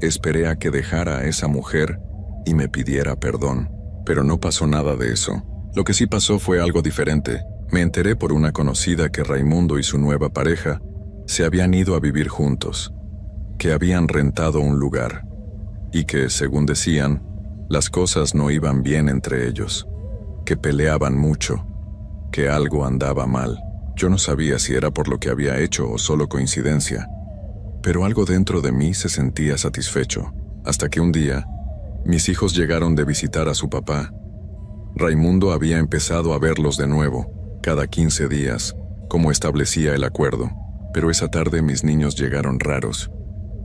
Esperé a que dejara a esa mujer y me pidiera perdón. Pero no pasó nada de eso. Lo que sí pasó fue algo diferente. Me enteré por una conocida que Raimundo y su nueva pareja Se habían ido a vivir juntos, que habían rentado un lugar y que, según decían, las cosas no iban bien entre ellos, que peleaban mucho, que algo andaba mal. Yo no sabía si era por lo que había hecho o solo coincidencia, pero algo dentro de mí se sentía satisfecho, hasta que un día, mis hijos llegaron de visitar a su papá. Raimundo había empezado a verlos de nuevo, cada 15 días, como establecía el acuerdo, pero esa tarde mis niños llegaron raros,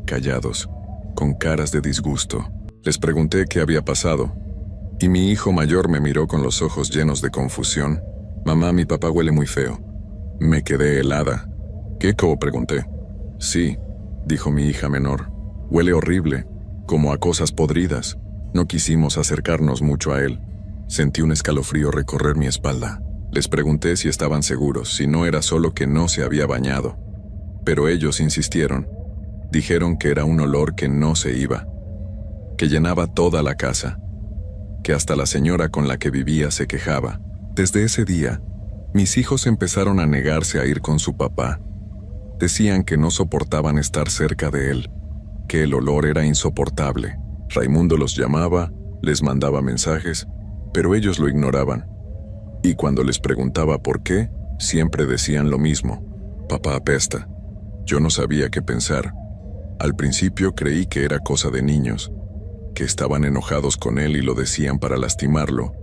callados, con caras de disgusto. Les pregunté qué había pasado, y mi hijo mayor me miró con los ojos llenos de confusión. «Mamá, mi papá huele muy feo». Me quedé helada. «¿Qué?», pregunté. «Sí», dijo mi hija menor. «Huele horrible, como a cosas podridas». No quisimos acercarnos mucho a él. Sentí un escalofrío recorrer mi espalda. Les pregunté si estaban seguros, si no era solo que no se había bañado. Pero ellos insistieron. Dijeron que era un olor que no se iba, que llenaba toda la casa, que hasta la señora con la que vivía se quejaba. Desde ese día, mis hijos empezaron a negarse a ir con su papá. Decían que no soportaban estar cerca de él, que el olor era insoportable. Raimundo los llamaba, les mandaba mensajes, pero ellos lo ignoraban. Y cuando les preguntaba por qué, siempre decían lo mismo: «Papá apesta». Yo no sabía qué pensar. Al principio creí que era cosa de niños, que estaban enojados con él y lo decían para lastimarlo,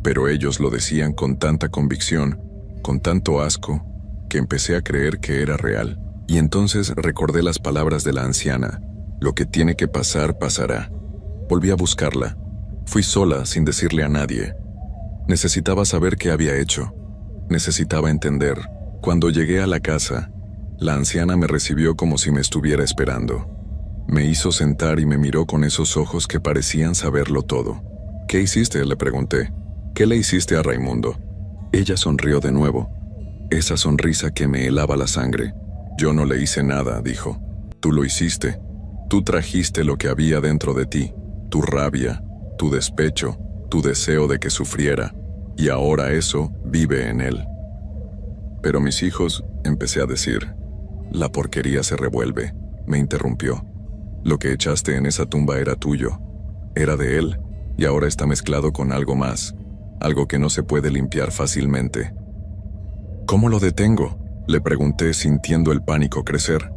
pero ellos lo decían con tanta convicción, con tanto asco, que empecé a creer que era real. Y entonces recordé las palabras de la anciana: «Lo que tiene que pasar, pasará». Volví a buscarla. Fui sola, sin decirle a nadie. Necesitaba saber qué había hecho. Necesitaba entender. Cuando llegué a la casa, la anciana me recibió como si me estuviera esperando. Me hizo sentar y me miró con esos ojos que parecían saberlo todo. «¿Qué hiciste?», le pregunté. «¿Qué le hiciste a Raimundo?». Ella sonrió de nuevo, esa sonrisa que me helaba la sangre. «Yo no le hice nada», dijo. «Tú lo hiciste. Tú trajiste lo que había dentro de ti, tu rabia, tu despecho, tu deseo de que sufriera, y ahora eso vive en él». «Pero mis hijos», empecé a decir. «La porquería se revuelve», me interrumpió. «Lo que echaste en esa tumba era tuyo, era de él, y ahora está mezclado con algo más, algo que no se puede limpiar fácilmente». «¿Cómo lo detengo?», le pregunté sintiendo el pánico crecer.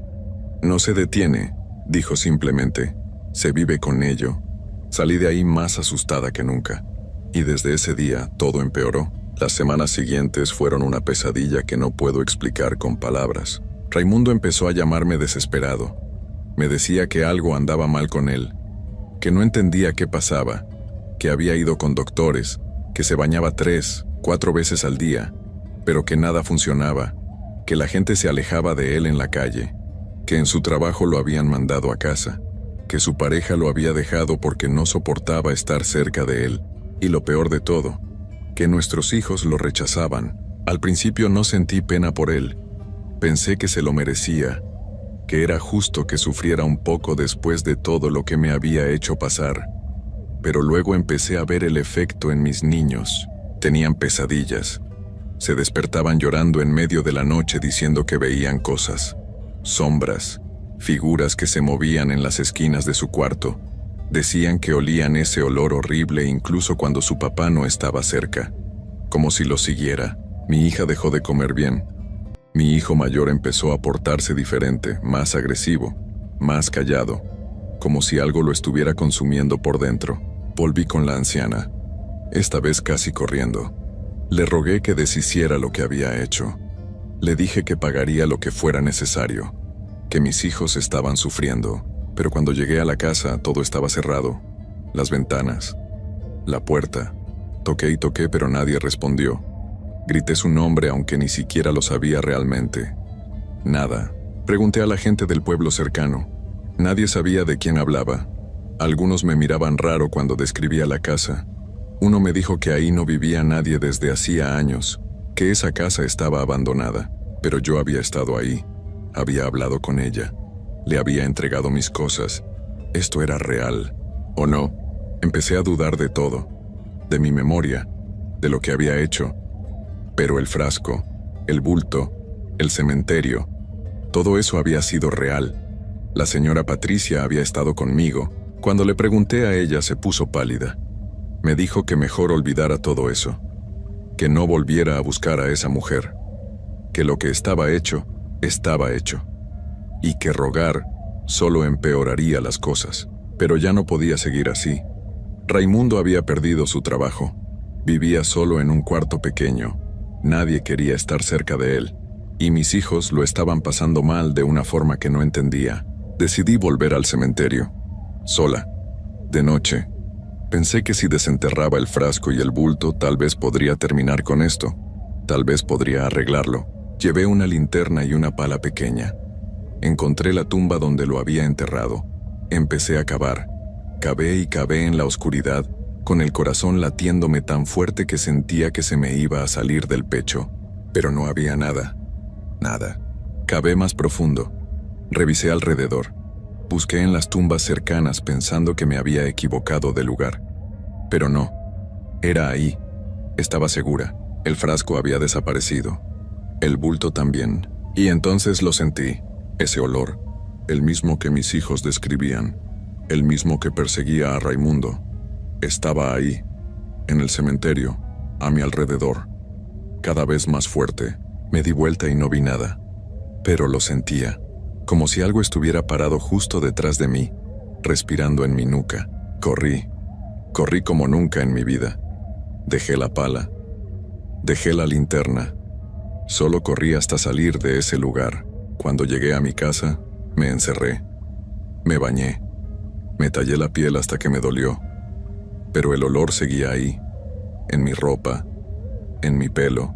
«No se detiene», dijo simplemente. «Se vive con ello». Salí de ahí más asustada que nunca. Y desde ese día todo empeoró. Las semanas siguientes fueron una pesadilla que no puedo explicar con palabras. Raimundo empezó a llamarme desesperado. Me decía que algo andaba mal con él, que no entendía qué pasaba, que había ido con doctores, que se bañaba 3, 4 veces al día, pero que nada funcionaba, que la gente se alejaba de él en la calle, que en su trabajo lo habían mandado a casa, que su pareja lo había dejado porque no soportaba estar cerca de él, y lo peor de todo, que nuestros hijos lo rechazaban. Al principio no sentí pena por él. Pensé que se lo merecía, que era justo que sufriera un poco después de todo lo que me había hecho pasar. Pero luego empecé a ver el efecto en mis niños. Tenían pesadillas. Se despertaban llorando en medio de la noche diciendo que veían cosas, sombras, figuras que se movían en las esquinas de su cuarto. Decían que olían ese olor horrible incluso cuando su papá no estaba cerca, como si lo siguiera. Mi hija dejó de comer bien. Mi hijo mayor empezó a portarse diferente, más agresivo, más callado, como si algo lo estuviera consumiendo por dentro. Volví con la anciana, esta vez casi corriendo. Le rogué que deshiciera lo que había hecho. Le dije que pagaría lo que fuera necesario, que mis hijos estaban sufriendo, pero cuando llegué a la casa todo estaba cerrado. Las ventanas, la puerta. Toqué y toqué, pero nadie respondió. Grité su nombre aunque ni siquiera lo sabía realmente. Nada. Pregunté a la gente del pueblo cercano. Nadie sabía de quién hablaba. Algunos me miraban raro cuando describía la casa. Uno me dijo que ahí no vivía nadie desde hacía años, que esa casa estaba abandonada, pero yo había estado ahí. Había hablado con ella. Le había entregado mis cosas. ¿Esto era real o no? Empecé a dudar de todo, de mi memoria, de lo que había hecho. Pero el frasco, el bulto, el cementerio, Todo eso había sido real. La señora Patricia había estado conmigo. Cuando le pregunté a ella, se puso pálida. Me dijo que mejor olvidara todo eso, que no volviera a buscar a esa mujer, que lo que estaba hecho, y que rogar solo empeoraría las cosas. Pero ya no podía seguir así. Raimundo había perdido su trabajo. Vivía solo en un cuarto pequeño. Nadie quería estar cerca de él. Y mis hijos lo estaban pasando mal de una forma que no entendía. Decidí volver al cementerio. Sola. De noche. Pensé que si desenterraba el frasco y el bulto, tal vez podría terminar con esto. Tal vez podría arreglarlo. Llevé una linterna y una pala pequeña. Encontré la tumba donde lo había enterrado. Empecé a cavar. Cavé y cavé en la oscuridad, con el corazón latiéndome tan fuerte que sentía que se me iba a salir del pecho. Pero no había nada. Nada. Cavé más profundo. Revisé alrededor. Busqué en las tumbas cercanas pensando que me había equivocado de lugar. Pero no. Era ahí. Estaba segura. El frasco había desaparecido. El bulto también. Y entonces lo sentí. Ese olor. El mismo que mis hijos describían. El mismo que perseguía a Raimundo. Estaba ahí. En el cementerio. A mi alrededor. Cada vez más fuerte. Me di vuelta y no vi nada. Pero lo sentía. Como si algo estuviera parado justo detrás de mí, respirando en mi nuca. Corrí. Corrí como nunca en mi vida. Dejé la pala. Dejé la linterna. Solo corrí hasta salir de ese lugar. Cuando llegué a mi casa, me encerré. Me bañé. Me tallé la piel hasta que me dolió. Pero el olor seguía ahí. En mi ropa. En mi pelo.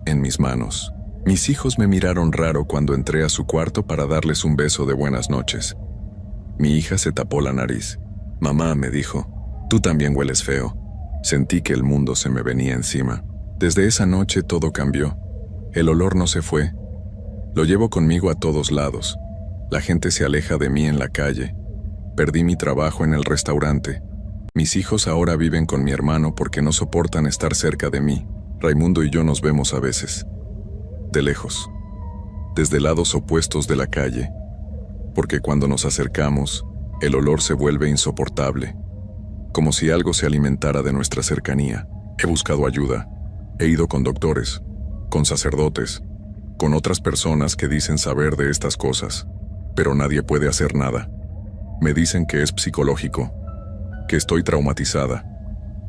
En mis manos. Mis hijos me miraron raro cuando entré a su cuarto para darles un beso de buenas noches. Mi hija se tapó la nariz. Mamá, me dijo, tú también hueles feo. Sentí que el mundo se me venía encima. Desde esa noche todo cambió. El olor no se fue. Lo llevo conmigo a todos lados. La gente se aleja de mí en la calle. Perdí mi trabajo en el restaurante. Mis hijos ahora viven con mi hermano porque no soportan estar cerca de mí. Raimundo y yo nos vemos a veces. De lejos, desde lados opuestos de la calle, porque cuando nos acercamos, el olor se vuelve insoportable, como si algo se alimentara de nuestra cercanía. He buscado ayuda, he ido con doctores, con sacerdotes, con otras personas que dicen saber de estas cosas, pero nadie puede hacer nada. Me dicen que es psicológico, que estoy traumatizada,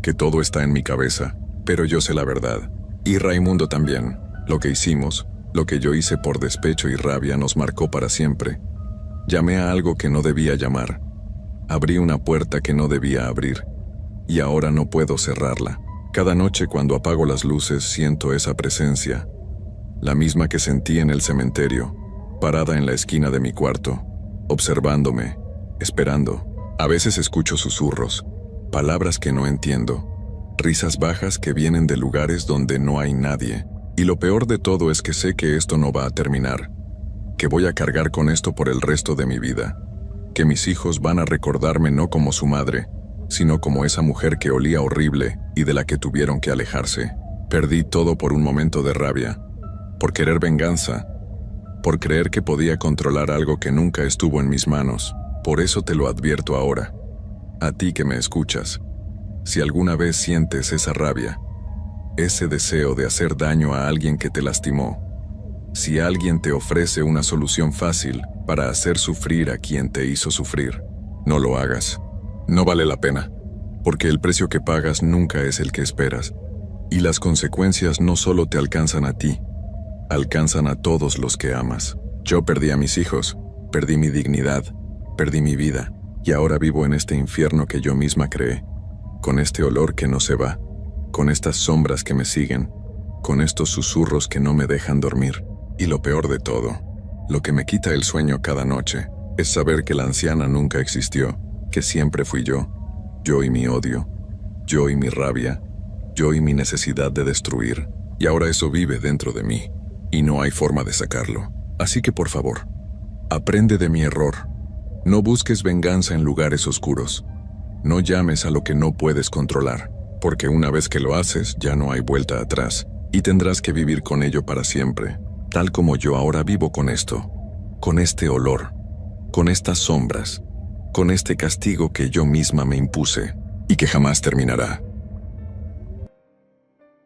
que todo está en mi cabeza, pero yo sé la verdad, y Raimundo también. Lo que hicimos, lo que yo hice por despecho y rabia nos marcó para siempre. Llamé a algo que no debía llamar. Abrí una puerta que no debía abrir. Y ahora no puedo cerrarla. Cada noche cuando apago las luces siento esa presencia. La misma que sentí en el cementerio, parada en la esquina de mi cuarto, observándome, esperando. A veces escucho susurros, palabras que no entiendo, risas bajas que vienen de lugares donde no hay nadie. Y lo peor de todo es que sé que esto no va a terminar, que voy a cargar con esto por el resto de mi vida, que mis hijos van a recordarme no como su madre, sino como esa mujer que olía horrible y de la que tuvieron que alejarse. Perdí todo por un momento de rabia, por querer venganza, por creer que podía controlar algo que nunca estuvo en mis manos. Por eso te lo advierto ahora, a ti que me escuchas. Si alguna vez sientes esa rabia, ese deseo de hacer daño a alguien que te lastimó, si alguien te ofrece una solución fácil para hacer sufrir a quien te hizo sufrir, no lo hagas. No vale la pena, porque el precio que pagas nunca es el que esperas, y las consecuencias no solo te alcanzan a ti, alcanzan a todos los que amas. Yo perdí a mis hijos, perdí mi dignidad, perdí mi vida, y ahora vivo en este infierno que yo misma creé, con este olor que no se va, con estas sombras que me siguen, con estos susurros que no me dejan dormir. Y lo peor de todo, lo que me quita el sueño cada noche, es saber que la anciana nunca existió, que siempre fui yo y mi odio, yo y mi rabia, yo y mi necesidad de destruir, y ahora eso vive dentro de mí, y no hay forma de sacarlo. Así que por favor, aprende de mi error. No busques venganza en lugares oscuros. No llames a lo que no puedes controlar, porque una vez que lo haces ya no hay vuelta atrás, y tendrás que vivir con ello para siempre, tal como yo ahora vivo con esto. con este olor, con estas sombras, con este castigo que yo misma me impuse y que jamás terminará.